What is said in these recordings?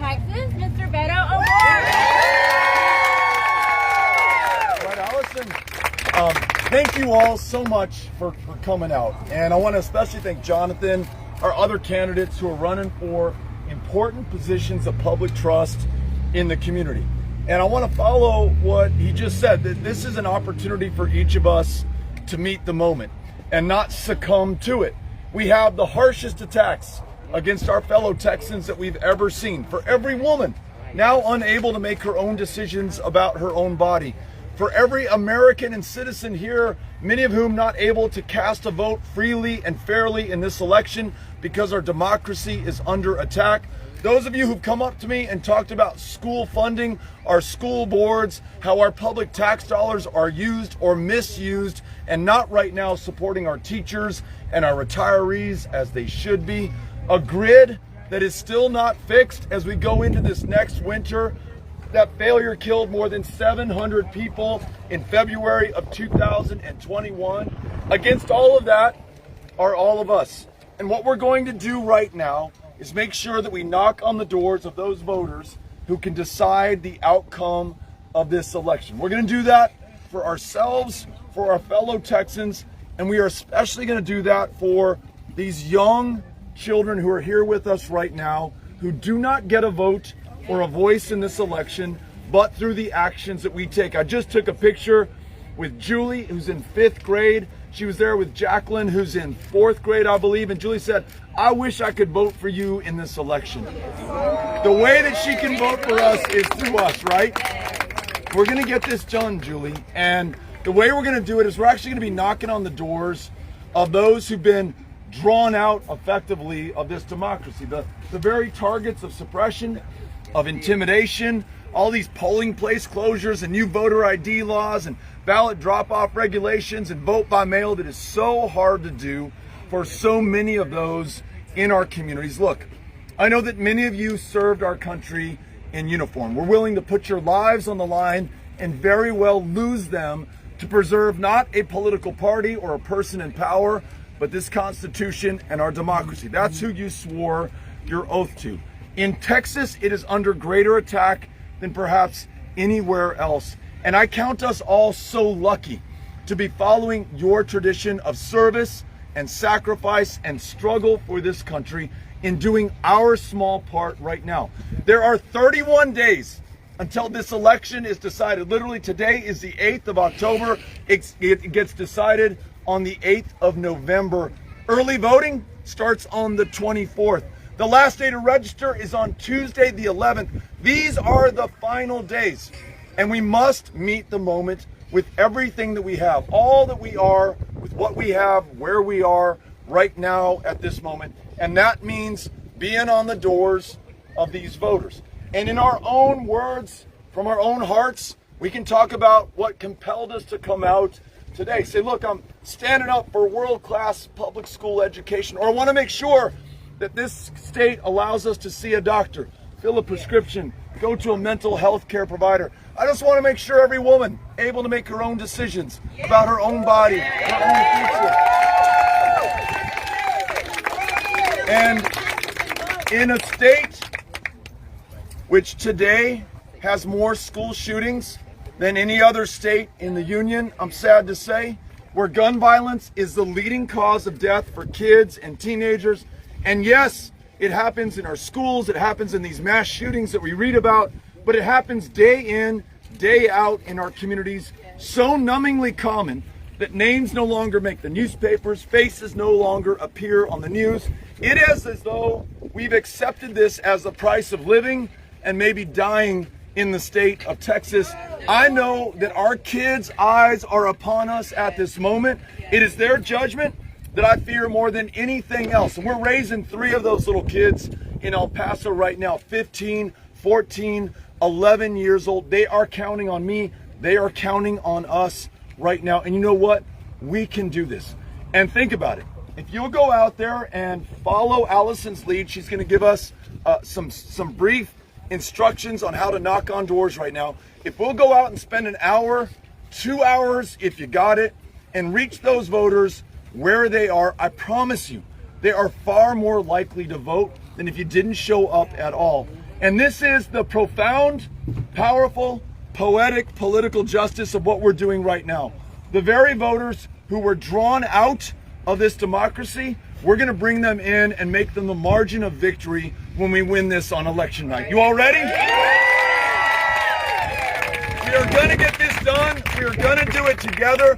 Texas, Mr. Beto Award. Right, Allison. Thank you all so much for coming out. And I want to especially thank Jonathan, our other candidates who are running for important positions of public trust in the community. And I want to follow what he just said, that this is an opportunity for each of us to meet the moment and not succumb to it. We have the harshest attacks against our fellow Texans that we've ever seen. For every woman now unable to make her own decisions about her own body. For every American and citizen here, many of whom not able to cast a vote freely and fairly in this election because our democracy is under attack. Those of you who've come up to me and talked about school funding, our school boards, how our public tax dollars are used or misused, and not right now supporting our teachers and our retirees as they should be. A grid that is still not fixed as we go into this next winter. That failure killed more than 700 people in February of 2021. Against all of that are all of us. And what we're going to do right now is make sure that we knock on the doors of those voters who can decide the outcome of this election. We're going to do that for ourselves, for our fellow Texans, and we are especially going to do that for these young children who are here with us right now, who do not get a vote or a voice in this election, but through the actions that we take. I just took a picture with Julie, who's in 5th grade. She was there with Jacqueline, who's in 4th grade, I believe. And Julie said, I wish I could vote for you in this election. The way that she can vote for us is through us, right? We're going to get this done, Julie. And the way we're going to do it is we're actually going to be knocking on the doors of those who've been drawn out effectively of this democracy. The very targets of suppression, of intimidation, all these polling place closures and new voter ID laws and ballot drop-off regulations and vote by mail that is so hard to do for so many of those in our communities. Look, I know that many of you served our country in uniform. We're willing to put your lives on the line and very well lose them to preserve not a political party or a person in power, but this Constitution and our democracy. That's who you swore your oath to. In Texas, it is under greater attack than perhaps anywhere else. And I count us all so lucky to be following your tradition of service and sacrifice and struggle for this country in doing our small part right now. There are 31 days until this election is decided. Literally today is the 8th of October. It gets decided on the 8th of November. Early voting starts on the 24th. The last day to register is on Tuesday, the 11th. These are the final days. And we must meet the moment with everything that we have, all that we are, with what we have, where we are right now at this moment. And that means being on the doors of these voters. And in our own words, from our own hearts, we can talk about what compelled us to come out today. Say, look, I'm standing up for world-class public school education, or I want to make sure that this state allows us to see a doctor, fill a prescription, go to a mental health care provider. I just want to make sure every woman able to make her own decisions about her own body, her own future. And in a state which today has more school shootings than any other state in the union, I'm sad to say, where gun violence is the leading cause of death for kids and teenagers. And yes, it happens in our schools, it happens in these mass shootings that we read about, but it happens day in, day out in our communities, so numbingly common that names no longer make the newspapers, faces no longer appear on the news. It is as though we've accepted this as the price of living and maybe dying in the state of Texas. I know that our kids' eyes are upon us at this moment. It is their judgment that I fear more than anything else. And we're raising 3 of those little kids in El Paso right now, 15, 14, 11 years old. They are counting on me. They are counting on us right now. And you know what? We can do this. And think about it. If you'll go out there and follow Allison's lead, she's going to give us some brief instructions on how to knock on doors right now. If we'll go out and spend an hour, 2 hours, if you got it, and reach those voters where they are, I promise you, they are far more likely to vote than if you didn't show up at all. And this is the profound, powerful, poetic, political justice of what we're doing right now. The very voters who were drawn out of this democracy, we're going to bring them in and make them the margin of victory when we win this on election night. You all ready? We are going to get this done. We are going to do it together.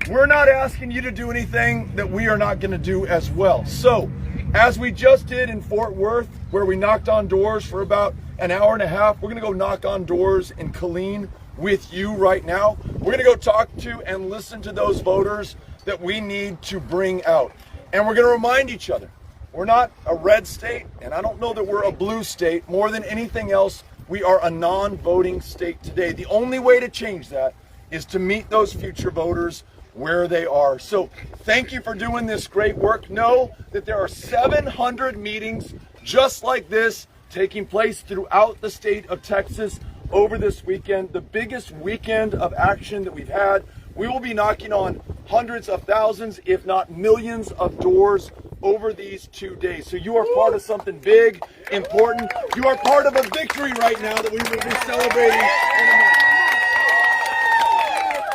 We're not asking you to do anything that we are not going to do as well. So, as we just did in Fort Worth, where we knocked on doors for about an hour and a half, we're going to go knock on doors in Killeen with you right now. We're going to go talk to and listen to those voters that we need to bring out. And we're going to remind each other, we're not a red state, and I don't know that we're a blue state. More than anything else, we are a non-voting state today. The only way to change that is to meet those future voters where they are. So thank you for doing this great work. Know that there are 700 meetings just like this taking place throughout the state of Texas over this weekend, the biggest weekend of action that we've had. We will be knocking on hundreds of thousands, if not millions of doors over these 2 days. So you are part of something big, important. You are part of a victory right now that we will be celebrating in a minute.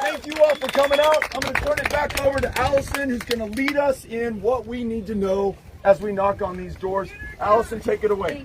Thank you all for coming out. I'm going to turn it back over to Allison, who's going to lead us in what we need to know as we knock on these doors. Allison, take it away.